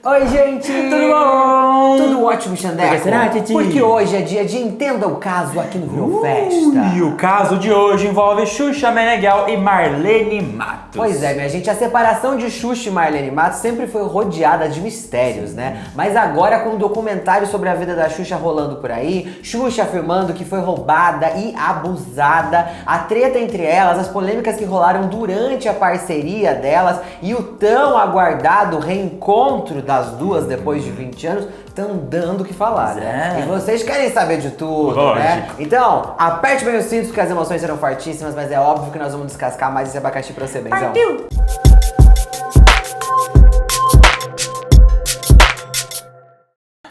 Oi, gente! Tudo bom? Tudo ótimo, Xandeco? Será, Titi? Porque hoje é dia de Entenda o Caso aqui no Rio Festa. E o caso de hoje envolve Xuxa Meneghel e Marlene Matos. Pois é, minha gente, a separação de Xuxa e Marlene Matos sempre foi rodeada de mistérios, né? Mas agora com um documentário sobre a vida da Xuxa rolando por aí, Xuxa afirmando que foi roubada e abusada, a treta entre elas, as polêmicas que rolaram durante a parceria delas e o tão aguardado reencontro das duas depois de 20 anos, estão dando o que falar, né? E vocês querem saber de tudo, né? Então, aperte bem os cintos porque as emoções serão fortíssimas, mas é óbvio que nós vamos descascar mais esse abacaxi pra você, benzão. Partiu!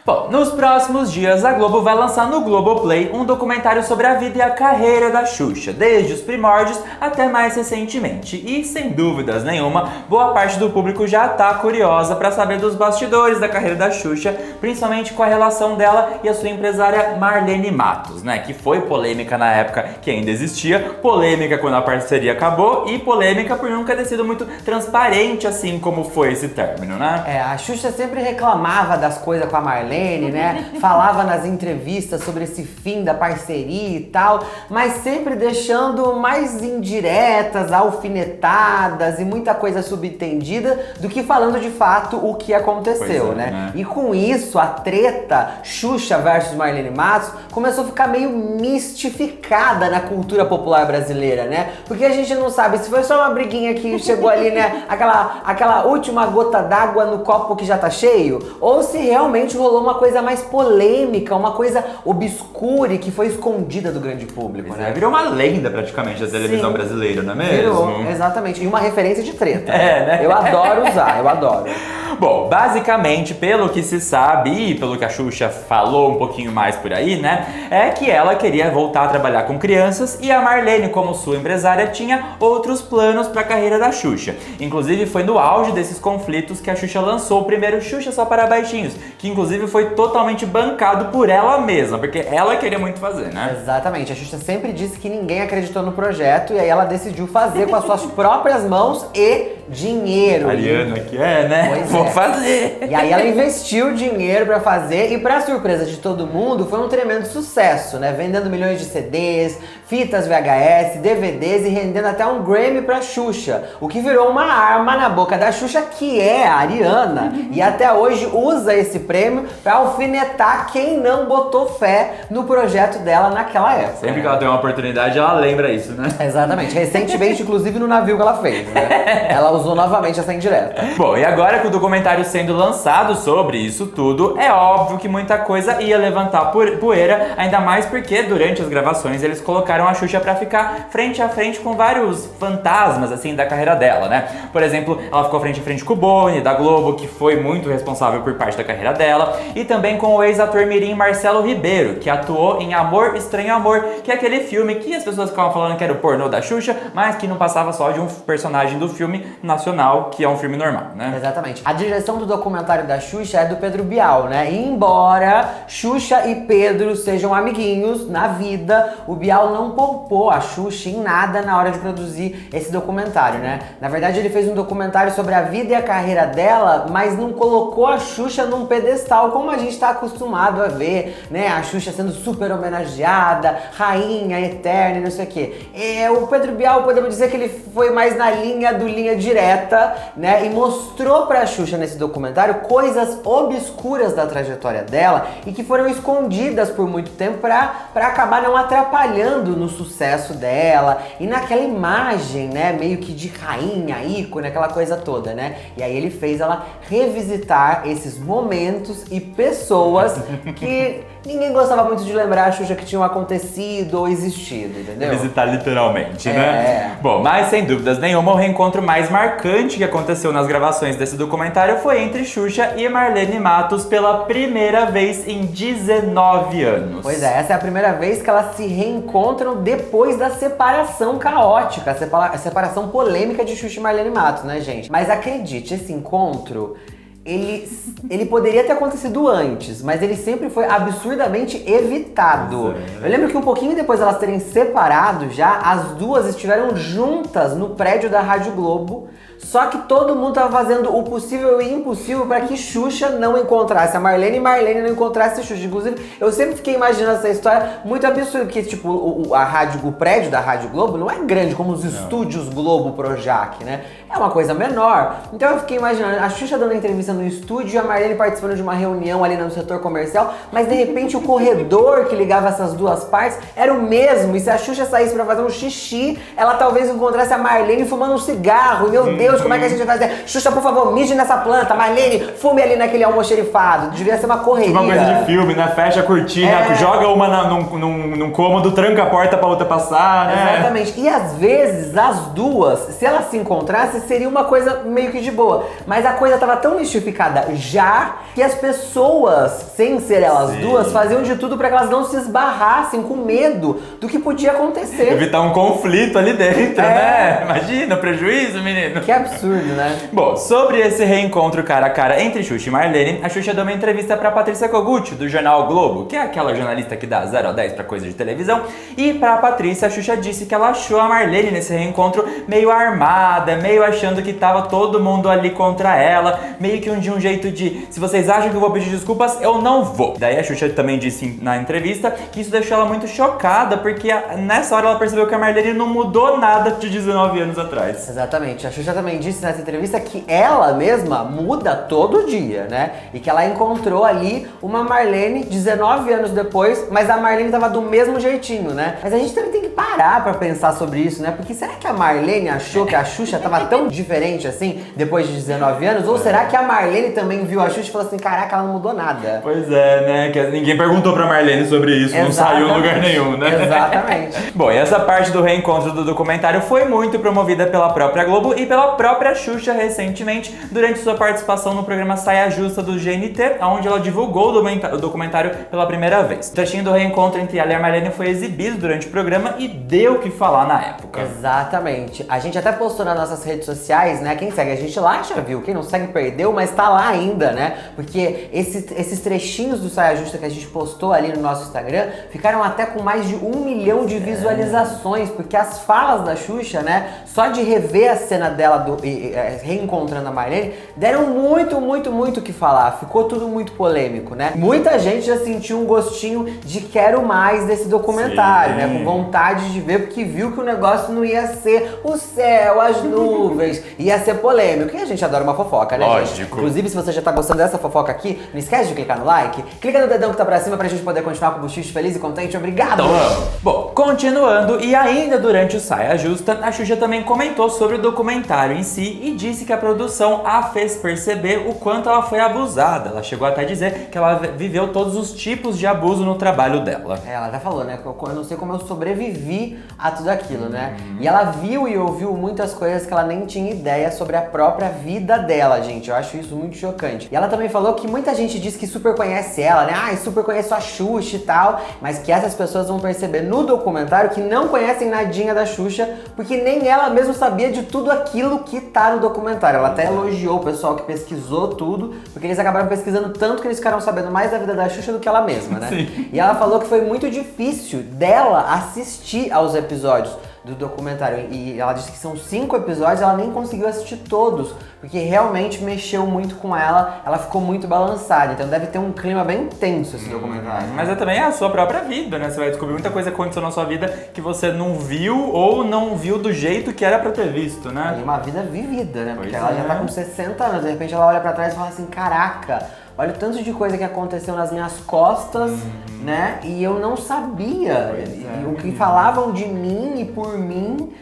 Bom, nos próximos dias a Globo vai lançar no Globoplay um documentário sobre a vida e a carreira da Xuxa, desde os primórdios até mais recentemente. E sem dúvidas nenhuma, boa parte do público já tá curiosa para saber dos bastidores da carreira da Xuxa, principalmente com a relação dela e a sua empresária Marlene Matos, né? Que foi polêmica na época que ainda existia, polêmica quando a parceria acabou e polêmica por nunca ter sido muito transparente assim como foi esse término, né? É, a Xuxa sempre reclamava das coisas com a Marlene, né? Falava nas entrevistas sobre esse fim da parceria e tal, mas sempre deixando mais indiretas, alfinetadas e muita coisa subentendida do que falando de fato o que aconteceu, né? E com isso, a treta Xuxa versus Marlene Matos começou a ficar meio mistificada na cultura popular brasileira, né? Porque a gente não sabe se foi só uma briguinha que chegou ali, né? Aquela última gota d'água no copo que já tá cheio, ou se realmente rolou uma coisa mais polêmica, uma coisa obscura e que foi escondida do grande público, né? Virou uma lenda praticamente da televisão brasileira, não é mesmo? Virou, exatamente. E uma referência de treta. É, né? Eu adoro usar, eu adoro. Bom, basicamente, pelo que se sabe e pelo que a Xuxa falou um pouquinho mais por aí, né, é que ela queria voltar a trabalhar com crianças e a Marlene, como sua empresária, tinha outros planos para a carreira da Xuxa. Inclusive, foi no auge desses conflitos que a Xuxa lançou o primeiro Xuxa Só para Baixinhos, que inclusive foi totalmente bancado por ela mesma, porque ela queria muito fazer, né? Exatamente, a Xuxa sempre disse que ninguém acreditou no projeto e aí ela decidiu fazer com as suas próprias mãos e dinheiro. Ariana que é, né? Pois Vou é. fazer. E aí ela investiu dinheiro pra fazer e pra surpresa de todo mundo foi um tremendo sucesso, né? Vendendo milhões de CDs, fitas VHS, DVDs e rendendo até um Grammy pra Xuxa, o que virou uma arma na boca da Xuxa, que é a Ariana, e até hoje usa esse prêmio pra alfinetar quem não botou fé no projeto dela naquela época. Sempre que ela tem uma oportunidade, ela lembra isso, né? Exatamente, recentemente, inclusive no navio que ela fez, né? Ela usou novamente essa indireta. Bom, e agora com o documentário sendo lançado sobre isso tudo, é óbvio que muita coisa ia levantar poeira, ainda mais porque durante as gravações eles colocaram a Xuxa pra ficar frente a frente com vários fantasmas, assim, da carreira dela, né? Por exemplo, ela ficou frente a frente com o Boni, da Globo, que foi muito responsável por parte da carreira dela, e também com o ex-ator mirim Marcelo Ribeiro, que atuou em Amor, Estranho Amor, que é aquele filme que as pessoas ficavam falando que era o pornô da Xuxa, mas que não passava só de um personagem do filme nacional, que é um filme normal, né? Exatamente. A direção do documentário da Xuxa é do Pedro Bial, né? E embora Xuxa e Pedro sejam amiguinhos na vida, o Bial não poupou a Xuxa em nada na hora de produzir esse documentário, né? Na verdade, ele fez um documentário sobre a vida e a carreira dela, mas não colocou a Xuxa num pedestal, como a gente tá acostumado a ver, né? A Xuxa sendo super homenageada, rainha eterna e não sei o quê. O Pedro Bial, podemos dizer que ele foi mais na linha do linha direta, né? E mostrou pra Xuxa nesse documentário coisas obscuras da trajetória dela e que foram escondidas por muito tempo pra acabar não atrapalhando no sucesso dela e naquela imagem, né, meio que de rainha, ícone, aquela coisa toda, né? E aí ele fez ela revisitar esses momentos e pessoas que ninguém gostava muito de lembrar a Xuxa que tinham acontecido ou existido, entendeu? Visitar literalmente, né? Bom, mas sem dúvidas nenhuma, o reencontro mais marcante que aconteceu nas gravações desse documentário foi entre Xuxa e Marlene Matos pela primeira vez em 19 anos. Pois é, essa é a primeira vez que elas se reencontram depois da separação caótica, a separação polêmica de Xuxa e Marlene Matos, né, gente? Mas acredite, esse encontro ele poderia ter acontecido antes, mas ele sempre foi absurdamente evitado. Eu lembro que um pouquinho depois de elas terem separado já, as duas estiveram juntas no prédio da Rádio Globo. Só que todo mundo tava fazendo o possível e impossível para que Xuxa não encontrasse a Marlene e Marlene não encontrasse a Xuxa. Inclusive, eu sempre fiquei imaginando essa história muito absurda, porque tipo, o prédio da Rádio Globo não é grande como os estúdios Globo Projac, né? É uma coisa menor. Então eu fiquei imaginando a Xuxa dando entrevista no estúdio e a Marlene participando de uma reunião ali no setor comercial, mas de repente o corredor que ligava essas duas partes era o mesmo. E se a Xuxa saísse pra fazer um xixi, ela talvez encontrasse a Marlene fumando um cigarro. Meu Deus, como é que a gente vai fazer? Xuxa, por favor, mije nessa planta. Marlene, fume ali naquele almoxerifado. Devia ser uma correria. Uma coisa de filme, né? Fecha a cortina, joga uma num cômodo, tranca a porta pra outra passar, né? Exatamente. E às vezes, as duas, se elas se encontrassem, seria uma coisa meio que de boa. Mas a coisa tava tão mistificada já que as pessoas, sem ser elas duas, faziam de tudo pra que elas não se esbarrassem com medo do que podia acontecer. Evitar um conflito ali dentro, né? Imagina o prejuízo, menino. Que absurdo, né? Bom, sobre esse reencontro cara a cara entre Xuxa e Marlene, a Xuxa deu uma entrevista pra Patrícia Kogut, do jornal Globo, que é aquela jornalista que dá 0 a 10 pra coisa de televisão. E pra Patrícia, a Xuxa disse que ela achou a Marlene nesse reencontro meio armada, meio achando que tava todo mundo ali contra ela, meio que de um jeito de, se vocês acham que eu vou pedir desculpas, eu não vou. Daí a Xuxa também disse na entrevista que isso deixou ela muito chocada, porque nessa hora ela percebeu que a Marlene não mudou nada de 19 anos atrás. Exatamente. A Xuxa também disse nessa entrevista que ela mesma muda todo dia, né? E que ela encontrou ali uma Marlene 19 anos depois, mas a Marlene tava do mesmo jeitinho, né? Mas a gente também tem que parar pra pensar sobre isso, né? Porque será que a Marlene achou que a Xuxa tava tão diferente assim depois de 19 anos? Ou será que a Marlene também viu a Xuxa e falou assim, caraca, ela não mudou nada? Pois é, né? Que ninguém perguntou pra Marlene sobre isso, não saiu em lugar nenhum, né? Exatamente. Bom, e essa parte do reencontro do documentário foi muito promovida pela própria Globo e pela própria Xuxa recentemente, durante sua participação no programa Saia Justa do GNT, onde ela divulgou o documentário pela primeira vez. O trechinho do reencontro entre ela e a Marlene foi exibido durante o programa e deu o que falar na época. Exatamente. A gente até postou nas nossas redes sociais, né? Quem segue a gente lá já viu, quem não segue perdeu, mas tá lá ainda, né? Porque esses trechinhos do Saia Justa que a gente postou ali no nosso Instagram ficaram até com mais de 1 milhão de visualizações, porque as falas da Xuxa, né? Só de rever a cena dela reencontrando a Marlene, deram muito o que falar. Ficou tudo muito polêmico, né? Muita gente já sentiu um gostinho de quero mais desse documentário, né? Com vontade de ver, porque viu que o negócio não ia ser o céu, as nuvens, ia ser polêmico. E a gente adora uma fofoca, né, Lógico. gente? Inclusive, se você já tá gostando dessa fofoca aqui, não esquece de clicar no like, clica no dedão que tá pra cima pra gente poder continuar com o Buchicho feliz e contente. Obrigado! Bom, continuando, e ainda durante o Saia Justa, a Xuxa também comentou sobre o documentário em si e disse que a produção a fez perceber o quanto ela foi abusada. Ela chegou até a dizer que ela viveu todos os tipos de abuso no trabalho dela. Ela até falou, né? Eu não sei como eu sobrevivi a tudo aquilo, né? E ela viu e ouviu muitas coisas que ela nem tinha ideia sobre a própria vida dela, gente. Eu acho isso muito chocante. E ela também falou que muita gente diz que super conhece ela, né? Ah, super conhece a Xuxa e tal. Mas que essas pessoas vão perceber no documentário que não conhecem nadinha da Xuxa, porque nem ela mesma sabia de tudo aquilo que tá no documentário. Ela até elogiou o pessoal que pesquisou tudo, porque eles acabaram pesquisando tanto que eles ficaram sabendo mais da vida da Xuxa do que ela mesma, né? Sim. E ela falou que foi muito difícil dela assistir aos episódios do documentário. E ela disse que são 5 episódios, ela nem conseguiu assistir todos, porque realmente mexeu muito com ela, ela ficou muito balançada. Então deve ter um clima bem tenso esse documentário. Mas é também a sua própria vida, né? Você vai descobrir muita coisa que aconteceu na sua vida que você não viu ou não viu do jeito que era pra ter visto, né? E uma vida vivida, né? Porque Pois ela é. já tá com 60 anos, de repente ela olha pra trás e fala assim, caraca, olha o tanto de coisa que aconteceu nas minhas costas, né? E eu não sabia. E o que falavam de mim e por mim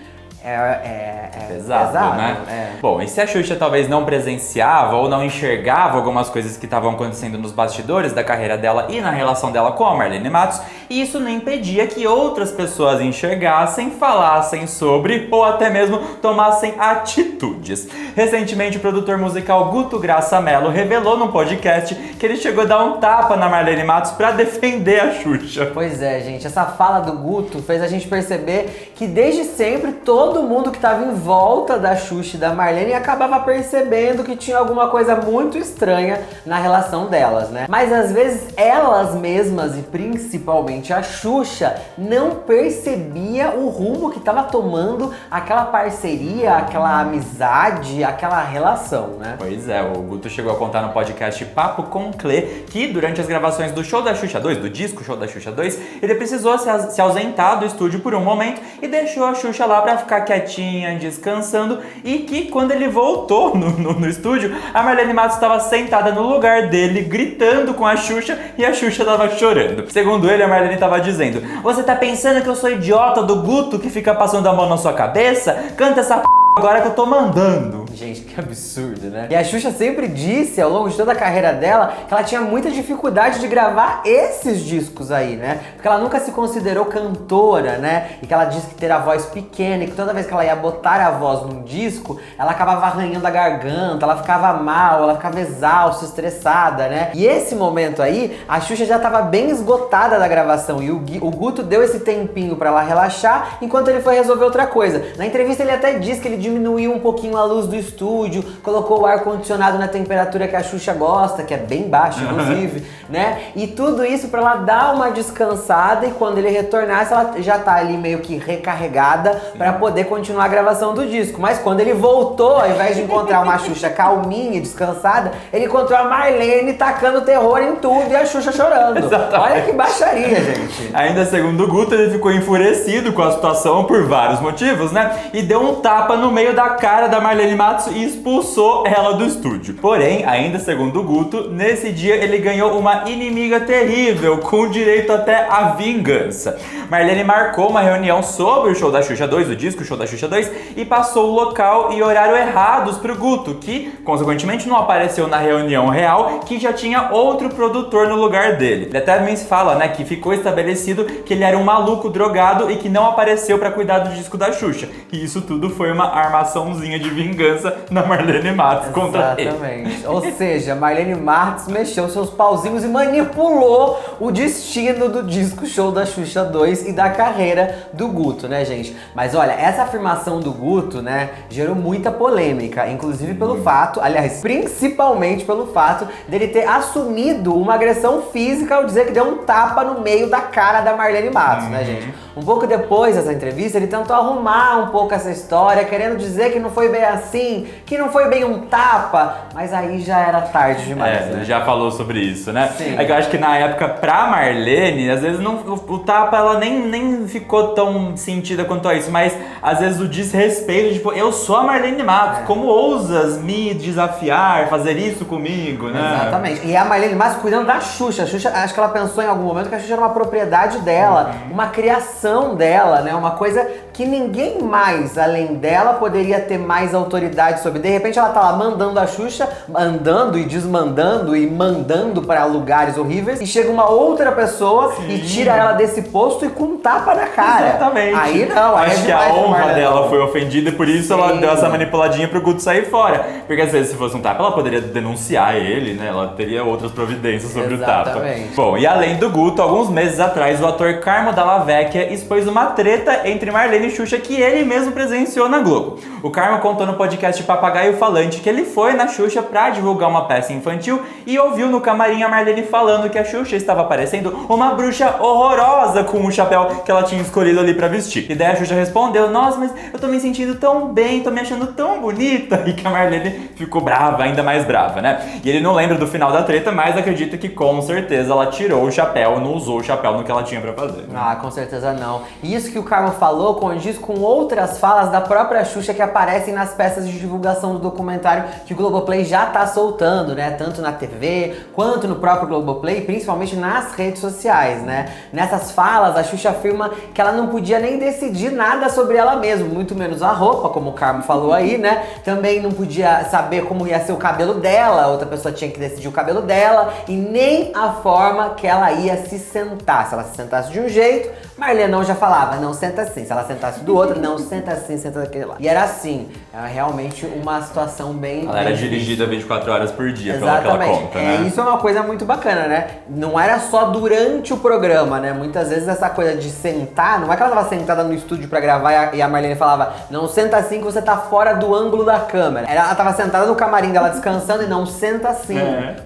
é pesado, né? É. Bom, e se a Xuxa talvez não presenciava ou não enxergava algumas coisas que estavam acontecendo nos bastidores da carreira dela e na relação dela com a Marlene Matos, isso não impedia que outras pessoas enxergassem, falassem sobre ou até mesmo tomassem atitudes. Recentemente, o produtor musical Guto Graça Mello revelou num podcast que ele chegou a dar um tapa na Marlene Matos pra defender a Xuxa. Pois é, gente, essa fala do Guto fez a gente perceber que desde sempre todo todo mundo que estava em volta da Xuxa e da Marlene acabava percebendo que tinha alguma coisa muito estranha na relação delas, né? Mas às vezes elas mesmas, e principalmente a Xuxa, não percebia o rumo que estava tomando aquela parceria, aquela amizade, aquela relação, né? Pois é, o Guto chegou a contar no podcast Papo com Clê que durante as gravações do Show da Xuxa 2, do disco Show da Xuxa 2, ele precisou se ausentar do estúdio por um momento e deixou a Xuxa lá pra ficar quietinha, descansando, e que quando ele voltou no estúdio, a Marlene Matos estava sentada no lugar dele, gritando com a Xuxa, e a Xuxa tava chorando. Segundo ele, a Marlene tava dizendo: "Você tá pensando que eu sou idiota do Guto que fica passando a mão na sua cabeça? Canta essa p... agora que eu tô mandando." Gente, que absurdo, né? E a Xuxa sempre disse, ao longo de toda a carreira dela, que ela tinha muita dificuldade de gravar esses discos aí, né? Porque ela nunca se considerou cantora, né? E que ela disse que ter a voz pequena e que toda vez que ela ia botar a voz num disco, ela acabava arranhando a garganta, ela ficava mal, ela ficava exausta, estressada, né? E esse momento aí, a Xuxa já tava bem esgotada da gravação e o Guto deu esse tempinho pra ela relaxar enquanto ele foi resolver outra coisa. Na entrevista ele até disse que ele diminuiu um pouquinho a luz do estúdio, colocou o ar-condicionado na temperatura que a Xuxa gosta, que é bem baixa, inclusive, né? E tudo isso pra ela dar uma descansada e quando ele retornasse, ela já tá ali meio que recarregada pra poder continuar a gravação do disco. Mas quando ele voltou, ao invés de encontrar uma Xuxa calminha e descansada, ele encontrou a Marlene tacando terror em tudo e a Xuxa chorando. Exatamente. Olha que baixaria, gente. Ainda segundo o Guto, ele ficou enfurecido com a situação por vários motivos, né? E deu um tapa no meio da cara da Marlene Matos e expulsou ela do estúdio. Porém, ainda segundo o Guto, nesse dia ele ganhou uma inimiga terrível, com direito até à vingança. Marlene marcou uma reunião sobre o Show da Xuxa 2, o disco Show da Xuxa 2, e passou o local e horário errados pro Guto, que, consequentemente, não apareceu na reunião real, que já tinha outro produtor no lugar dele. Ele até mesmo fala, né, que ficou estabelecido que ele era um maluco drogado e que não apareceu pra cuidar do disco da Xuxa. E isso tudo foi uma armaçãozinha de vingança na Marlene Matos contra ele. Exatamente. Ou seja, Marlene Matos mexeu seus pauzinhos e manipulou o destino do disco Show da Xuxa 2 e da carreira do Guto, né, gente? Mas olha, essa afirmação do Guto, né, gerou muita polêmica, inclusive pelo fato, aliás, principalmente pelo fato dele ter assumido uma agressão física ao dizer que deu um tapa no meio da cara da Marlene Matos, né, gente? Um pouco depois dessa entrevista, ele tentou arrumar um pouco essa história, querendo dizer que não foi bem assim, que não foi bem um tapa, mas aí já era tarde demais, né? Ele já falou sobre isso, né? Sim. É que eu acho que na época, pra Marlene, às vezes não, o tapa ela nem ficou tão sentida quanto a isso, mas às vezes o desrespeito, tipo, eu sou a Marlene Matos, como ousas me desafiar, fazer isso comigo, né? Exatamente. E a Marlene Matos cuidando da Xuxa. A Xuxa, acho que ela pensou em algum momento que a Xuxa era uma propriedade dela, uma criação dela, né? Uma coisa que ninguém mais, além dela, poderia ter mais autoridade sobre. De repente ela tá lá mandando a Xuxa, andando e desmandando e mandando para lugares horríveis, e chega uma outra pessoa e tira ela desse posto e com um tapa na cara. Exatamente. Aí não, aí acho que a honra dela foi ofendida e por isso ela deu essa manipuladinha pro Guto sair fora. Porque às vezes se fosse um tapa, ela poderia denunciar ele, né? Ela teria outras providências sobre o tapa. Bom, e além do Guto, alguns meses atrás, o ator Carmo Dalla Vecchia expôs uma treta entre Marlene e Xuxa que ele mesmo presenciou na Globo. O Carmo contou no podcast Papagaio Falante que ele foi na Xuxa pra divulgar uma peça infantil e ouviu no camarim a Marlene falando que a Xuxa estava parecendo uma bruxa horrorosa com o chapéu que ela tinha escolhido ali pra vestir. E daí a Xuxa respondeu: "Nossa, mas eu tô me sentindo tão bem, tô me achando tão bonita." E que a Marlene ficou brava, ainda mais brava, né? E ele não lembra do final da treta, mas acredita que com certeza ela tirou o chapéu, não usou o chapéu no que ela tinha pra fazer. Ah, com certeza não. E isso que o Carmo falou condiz com outras falas da própria Xuxa que aparecem nas peças de divulgação do documentário que o Globoplay já tá soltando, né? Tanto na TV, quanto no próprio Globoplay, principalmente nas redes sociais, né? Nessas falas, a Xuxa afirma que ela não podia nem decidir nada sobre ela mesma, muito menos a roupa, como o Carmo falou aí, né? Também não podia saber como ia ser o cabelo dela, outra pessoa tinha que decidir o cabelo dela, e nem a forma que ela ia se sentar. Se ela se sentasse de um jeito, Marlene não já falava, não senta assim. Se ela sentasse do outro, não senta assim, senta daquele lá. E era assim, era realmente uma situação bem... Ela era bem dirigida 24 horas por dia, pelo que Exatamente. ela conta, né? Isso é uma coisa muito bacana, né? Não era só durante o programa, né? Muitas vezes essa coisa de sentar, não é que ela tava sentada no estúdio pra gravar e a Marlene falava, não senta assim que você tá fora do ângulo da câmera. Ela tava sentada no camarim dela descansando e não senta assim,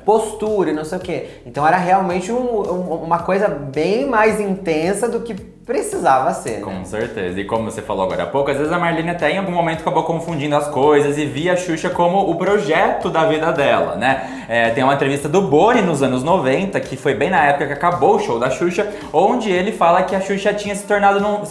postura e não sei o quê. Então era realmente uma coisa bem mais intensa do que precisava ser, né? Com certeza. E como você falou agora há pouco, às vezes a Marlene até em algum momento acabou confundindo as coisas e via a Xuxa como o projeto da vida dela, né? Tem uma entrevista do Boni nos anos 90, que foi bem na época que acabou o show da Xuxa, onde ele fala que a Xuxa tinha se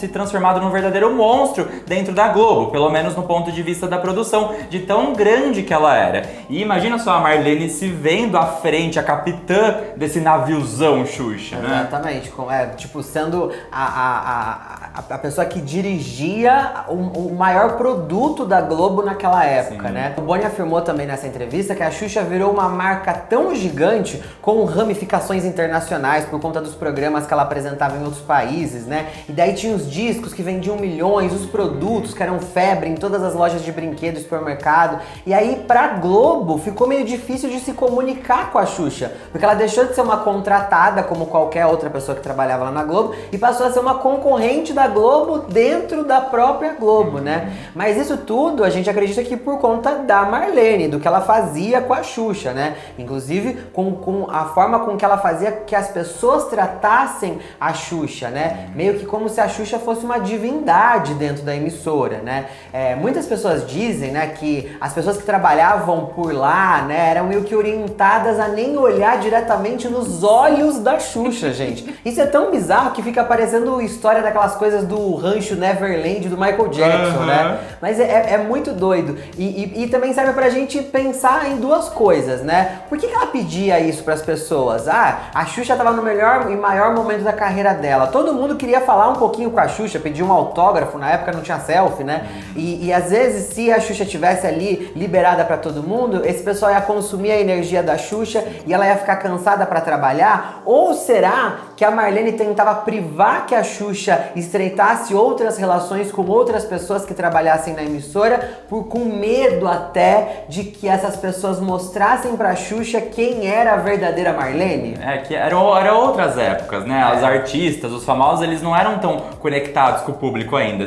transformado num verdadeiro monstro dentro da Globo, pelo menos no ponto de vista da produção, de tão grande que ela era. E imagina só a Marlene se vendo à frente, a capitã desse naviozão Xuxa, né? Exatamente, tipo, sendo a pessoa que dirigia o maior produto da Globo naquela época, né? O Boni afirmou também nessa entrevista que a Xuxa virou uma marca tão gigante com ramificações internacionais por conta dos programas que ela apresentava em outros países, né? E daí tinha os discos que vendiam milhões, os produtos que eram febre em todas as lojas de brinquedos, supermercado. E aí pra Globo ficou meio difícil de se comunicar com a Xuxa, porque ela deixou de ser uma contratada como qualquer outra pessoa que trabalhava lá na Globo e passou a ser uma concorrente da Globo dentro da própria Globo, né? Mas isso tudo a gente acredita que por conta da Marlene, do que ela fazia com a Xuxa, né? Inclusive com a forma com que ela fazia que as pessoas tratassem a Xuxa, né? Meio que como se a Xuxa fosse uma divindade dentro da emissora, né? Muitas pessoas dizem, né, que as pessoas que trabalhavam por lá, né, eram meio que orientadas a nem olhar diretamente nos olhos da Xuxa, gente. Isso é tão bizarro que fica parecendo história daquelas coisas do rancho Neverland do Michael Jackson, né? Mas é muito doido. E também serve pra gente pensar em duas coisas, né? Por que ela pedia isso pras pessoas? A Xuxa tava no melhor e maior momento da carreira dela. Todo mundo queria falar um pouquinho com a Xuxa, pedir um autógrafo, na época não tinha selfie, né? E às vezes, se a Xuxa tivesse ali liberada pra todo mundo, esse pessoal ia consumir a energia da Xuxa e ela ia ficar cansada pra trabalhar? Ou será que a Marlene tentava privar que a Xuxa estreitasse outras relações com outras pessoas que trabalhassem na emissora, com medo até de que essas pessoas mostrassem pra Xuxa quem era a verdadeira Marlene? Que eram outras épocas, né? Os artistas, os famosos, eles não eram tão conectados com o público ainda.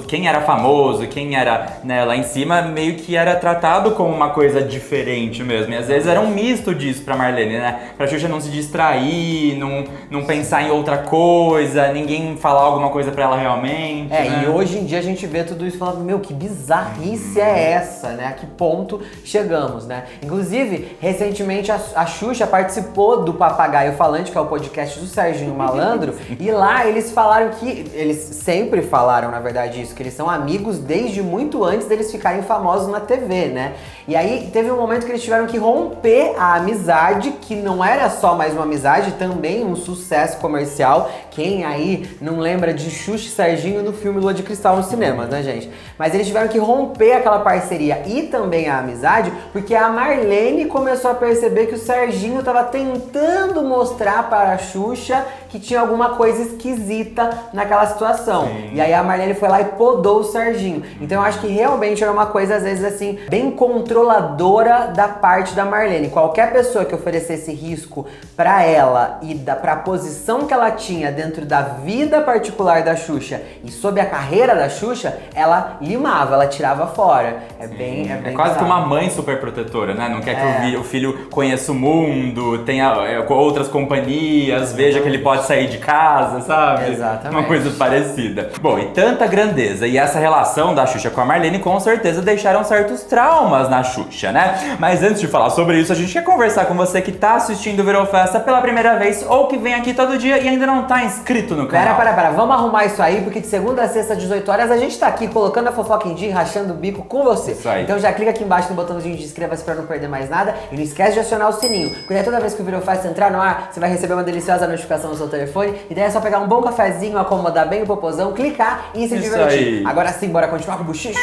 Quem era famoso, quem era, né, lá em cima, meio que era tratado como uma coisa diferente mesmo. E às vezes era um misto disso pra Marlene, né? Pra Xuxa não se distrair, não pensar em outra coisa, ninguém falar alguma coisa pra ela realmente. Né? E hoje em dia a gente vê tudo isso e fala, meu, que bizarrice é essa, né? A que ponto chegamos, né? Inclusive, recentemente a Xuxa participou do Papagaio Falante, que é o podcast do Serginho Malandro, e lá eles falaram que, eles sempre falaram, na verdade, isso, que eles são amigos desde muito antes deles ficarem famosos na TV, né? E aí teve um momento que eles tiveram que romper a amizade, que não era só mais uma amizade, também um sucesso comercial. Quem aí não lembra de Xuxa e Serginho no filme Lua de Cristal nos cinemas, né, gente? Mas eles tiveram que romper aquela parceria e também a amizade, porque a Marlene começou a perceber que o Serginho tava tentando mostrar para a Xuxa que tinha alguma coisa esquisita naquela situação. Sim. E aí a Marlene foi lá e podou o Serginho. Então eu acho que realmente era uma coisa, às vezes, assim, bem controladora da parte da Marlene. Qualquer pessoa que oferecesse risco pra ela e pra posição que ela tinha dentro da vida particular da Xuxa e sob a carreira da Xuxa, ela limava, ela tirava fora. É bem quase que uma mãe super protetora, né? Não quer que o filho conheça o mundo, tenha outras companhias, veja que ele pode sair de casa, sabe? Exatamente. Uma coisa parecida. Bom, e tanta grandeza e essa relação da Xuxa com a Marlene com certeza deixaram certos traumas na Xuxa, né? Mas antes de falar sobre isso, a gente quer conversar com você que tá assistindo o Virou Festa pela primeira vez ou que vem aqui todo dia e ainda não tá inscrito no canal. Pera, vamos arrumar isso aí, porque de segunda a sexta, às 18 horas, a gente tá aqui colocando a fofoca em dia, rachando o bico com você. Isso aí. Então já clica aqui embaixo no botãozinho de inscreva-se pra não perder mais nada e não esquece de acionar o sininho, porque daí toda vez que o Virou Festa entrar no ar, você vai receber uma deliciosa notificação no seu telefone e daí é só pegar um bom cafezinho, acomodar bem o popozão, clicar e se divertir. Agora sim, bora continuar com o buchicho.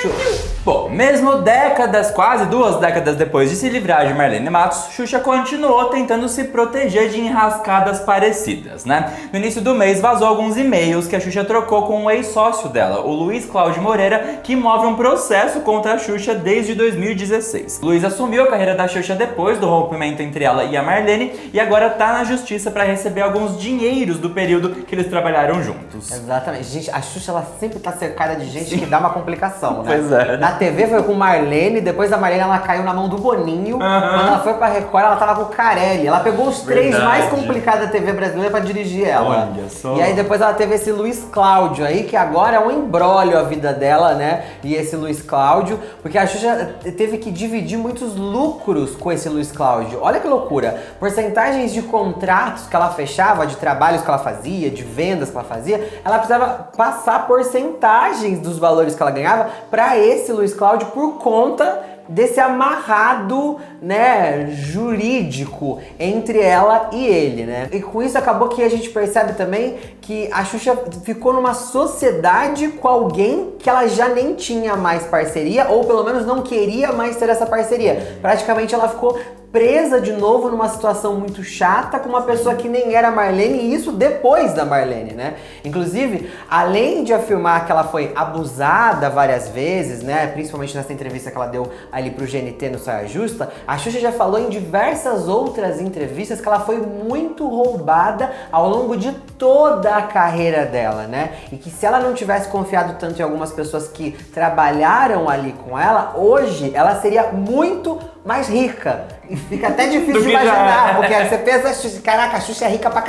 Bom, mesmo décadas, quase 2 décadas depois de se livrar de Marlene Matos, Xuxa continuou tentando se proteger de enrascadas parecidas, né? No início do mês vazou alguns e-mails que a Xuxa trocou com um ex-sócio dela, o Luiz Cláudio Moreira, que move um processo contra a Xuxa desde 2016. Luiz assumiu a carreira da Xuxa depois do rompimento entre ela e a Marlene e agora tá na justiça para receber alguns dinheiros do período que eles trabalharam juntos. Exatamente. Gente, a Xuxa, ela sempre tá cercada de gente que dá uma complicação, né? Pois é. Na TV foi com Marlene, depois da Marlene ela caiu na mão do Boninho. Quando ela foi pra Record, ela tava com o Carelli. Ela pegou os três mais complicados da TV brasileira pra dirigir ela. Olha só. E aí depois ela teve esse Luiz Cláudio aí, que agora é um imbróglio a vida dela, né? E esse Luiz Cláudio, porque a Xuxa teve que dividir muitos lucros com esse Luiz Cláudio. Olha que loucura. Porcentagens de contratos que ela fechava, de trabalhos que ela fazia, de vendas que ela fazia, ela precisava passar porcentagens dos valores que ela ganhava pra esse Luiz Cláudio por conta desse amarrado, né, jurídico entre ela e ele, né? E com isso acabou que a gente percebe também que a Xuxa ficou numa sociedade com alguém que ela já nem tinha mais parceria, ou pelo menos não queria mais ter essa parceria. Praticamente ela ficou presa de novo numa situação muito chata com uma pessoa que nem era Marlene, e isso depois da Marlene, né? Inclusive, além de afirmar que ela foi abusada várias vezes, né? Principalmente nessa entrevista que ela deu ali pro GNT no Saia Justa, a Xuxa já falou em diversas outras entrevistas que ela foi muito roubada ao longo de toda a carreira dela, né? E que se ela não tivesse confiado tanto em algumas pessoas que trabalharam ali com ela, hoje ela seria muito mais rica. E fica até difícil de imaginar, porque você pensa, caraca, a Xuxa é rica pra c...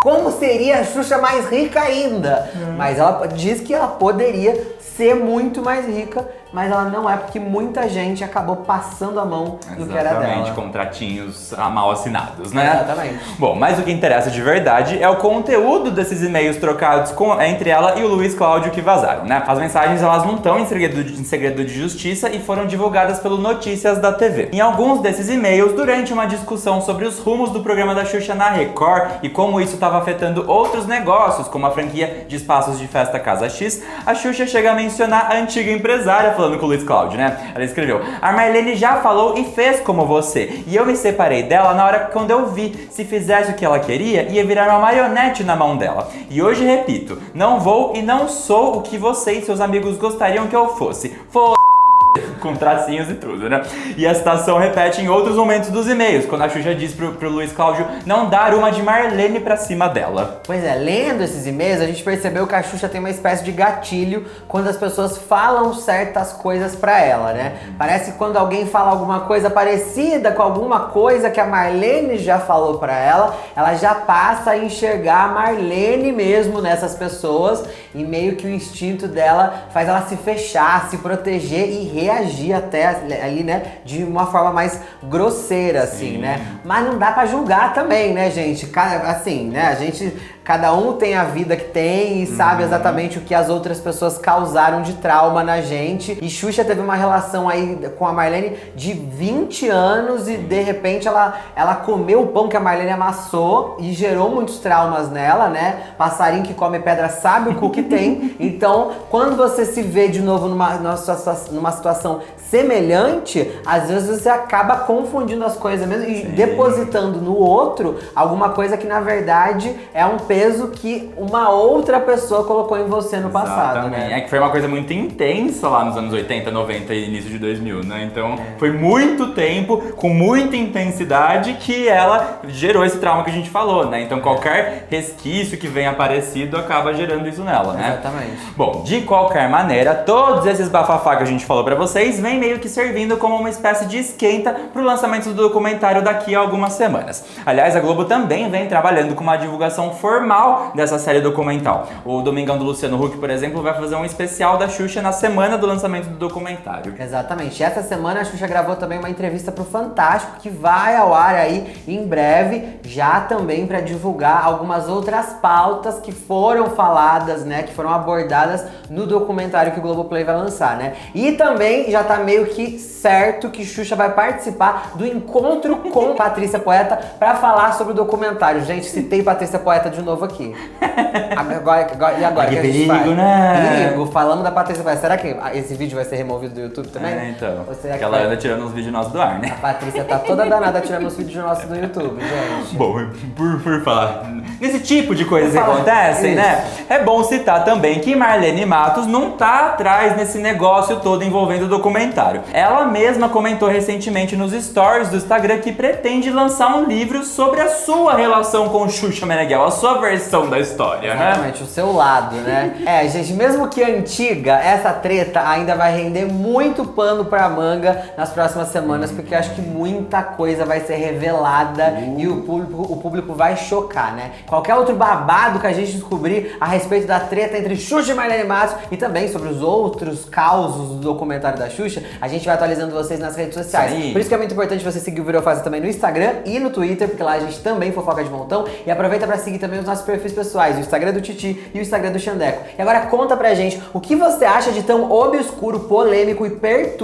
Como seria a Xuxa mais rica ainda? Mas ela diz que ela poderia ser muito mais rica, mas ela não é, porque muita gente acabou passando a mão do que era dela. Exatamente, contratinhos mal assinados, né? Exatamente. Bom, mas o que interessa de verdade é o conteúdo desses e-mails trocados entre ela e o Luiz Cláudio que vazaram, né? As mensagens, elas não estão em segredo de justiça e foram divulgadas pelo Notícias da TV. Em alguns desses e-mails, durante uma discussão sobre os rumos do programa da Xuxa na Record e como isso estava afetando outros negócios, como a franquia de espaços de festa Casa X, a Xuxa chega a mencionar a antiga empresária falando com o Luiz Cláudio, né? Ela escreveu: a Marlene já falou e fez como você, e eu me separei dela na hora quando eu vi. Se fizesse o que ela queria, ia virar uma marionete na mão dela. E hoje repito, não vou e não sou o que você e seus amigos gostariam que eu fosse. Com tracinhos e tudo, né? E a citação repete em outros momentos dos e-mails, quando a Xuxa diz pro Luiz Cláudio não dar uma de Marlene pra cima dela. Pois é, lendo esses e-mails, a gente percebeu que a Xuxa tem uma espécie de gatilho quando as pessoas falam certas coisas pra ela, né? Parece que quando alguém fala alguma coisa parecida com alguma coisa que a Marlene já falou pra ela já passa a enxergar a Marlene mesmo nessas pessoas, e meio que o instinto dela faz ela se fechar, se proteger e reagir até ali, né, de uma forma mais grosseira, assim, né? Mas não dá pra julgar também, né, gente? Assim, né, cada um tem a vida que tem e sabe exatamente o que as outras pessoas causaram de trauma na gente. E Xuxa teve uma relação aí com a Marlene de 20 anos e de repente ela comeu o pão que a Marlene amassou e gerou muitos traumas nela, né? Passarinho que come pedra sabe o cu que tem. Então, quando você se vê de novo numa situação semelhante, às vezes você acaba confundindo as coisas mesmo e depositando no outro alguma coisa que na verdade é um peso que uma outra pessoa colocou em você no passado, né? É que foi uma coisa muito intensa lá nos anos 80, 90 e início de 2000, né? Então foi muito tempo, com muita intensidade, que ela gerou esse trauma que a gente falou, né? Então qualquer resquício que venha aparecido acaba gerando isso nela, né? Exatamente. Bom, de qualquer maneira, todos esses bafafá que a gente falou pra vocês vem meio que servindo como uma espécie de esquenta pro lançamento do documentário daqui a algumas semanas. Aliás, a Globo também vem trabalhando com uma divulgação formal dessa série documental. O Domingão do Luciano Huck, por exemplo, vai fazer um especial da Xuxa na semana do lançamento do documentário. Exatamente. Essa semana a Xuxa gravou também uma entrevista pro Fantástico, que vai ao ar aí em breve, já também para divulgar algumas outras pautas que foram faladas, né, que foram abordadas no documentário que o Globoplay vai lançar, né? E também já tá meio que certo que Xuxa vai participar do encontro com Patrícia Poeta para falar sobre o documentário. Gente, citei Patrícia Poeta de novo novo aqui. E agora? Que O a gente perigo, faz? né? Perigo, falando da Patrícia Paes. Será que esse vídeo vai ser removido do YouTube também? Então. Ou será Porque que ela vai- anda tirando uns vídeos nossos do ar, né? A Patrícia tá toda danada tirando os vídeos nossos do YouTube, gente. Bom, por falar nesse tipo de coisas que Por falar acontecem, isso. né? É bom citar também que Marlene Matos não tá atrás nesse negócio todo envolvendo o documentário. Ela mesma comentou recentemente nos stories do Instagram que pretende lançar um livro sobre a sua relação com Xuxa Meneghel, a sua versão da história, né? Exatamente, o seu lado, né? Gente, mesmo que antiga, essa treta ainda vai render muito pano pra manga nas próximas semanas, porque eu acho que muita coisa vai ser revelada e o público vai chocar, né? Qualquer outro babado que a gente descobrir a respeito da treta entre Xuxa e Marlene Matos e também sobre os outros causos do documentário da Xuxa, a gente vai atualizando vocês nas redes sociais. Sim. Por isso que é muito importante você seguir o Virofácil também no Instagram e no Twitter, porque lá a gente também fofoca de montão. E aproveita pra seguir também os nossos perfis pessoais, o Instagram do Titi e o Instagram do Xandeco. E agora conta pra gente o que você acha de tão obscuro, polêmico e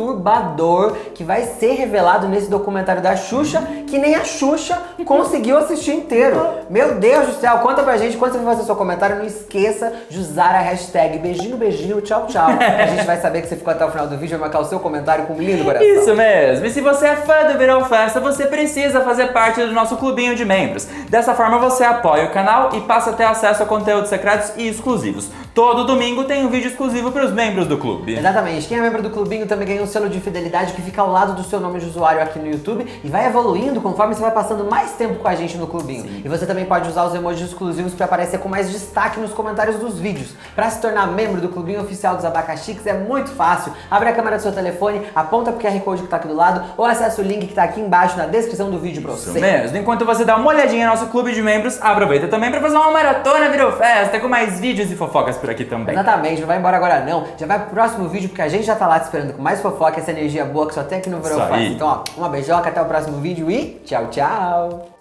perturbador que vai ser revelado nesse documentário da Xuxa, que nem a Xuxa conseguiu assistir inteiro. Meu Deus do céu, conta pra gente. Quando você for fazer seu comentário, não esqueça de usar a hashtag beijinho, tchau, tchau. A gente vai saber que você ficou até o final do vídeo e vai marcar o seu comentário com um lindo coração. Isso mesmo! E se você é fã do Virou Festa, você precisa fazer parte do nosso clubinho de membros. Dessa forma você apoia o canal e passa a ter acesso a conteúdos secretos e exclusivos. Todo domingo tem um vídeo exclusivo para os membros do clube. Exatamente. Quem é membro do clubinho também ganha um selo de fidelidade que fica ao lado do seu nome de usuário aqui no YouTube e vai evoluindo conforme você vai passando mais tempo com a gente no clubinho. Sim. E você também pode usar os emojis exclusivos para aparecer com mais destaque nos comentários dos vídeos. Para se tornar membro do clubinho oficial dos Abacaxix é muito fácil. Abre a câmera do seu telefone, aponta pro QR Code que tá aqui do lado ou acessa o link que tá aqui embaixo na descrição do vídeo pra Isso você. mesmo. Enquanto você dá uma olhadinha no nosso clube de membros, aproveita também para fazer uma maratona Virou Festa com mais vídeos e fofocas por aqui também. Exatamente, não vai embora agora não. Já vai pro próximo vídeo porque a gente já tá lá te esperando com mais fofoca, essa energia boa que só tem aqui no Virou Isso Festa. aí. Então, ó, uma beijoca, até o próximo vídeo e tchau, tchau!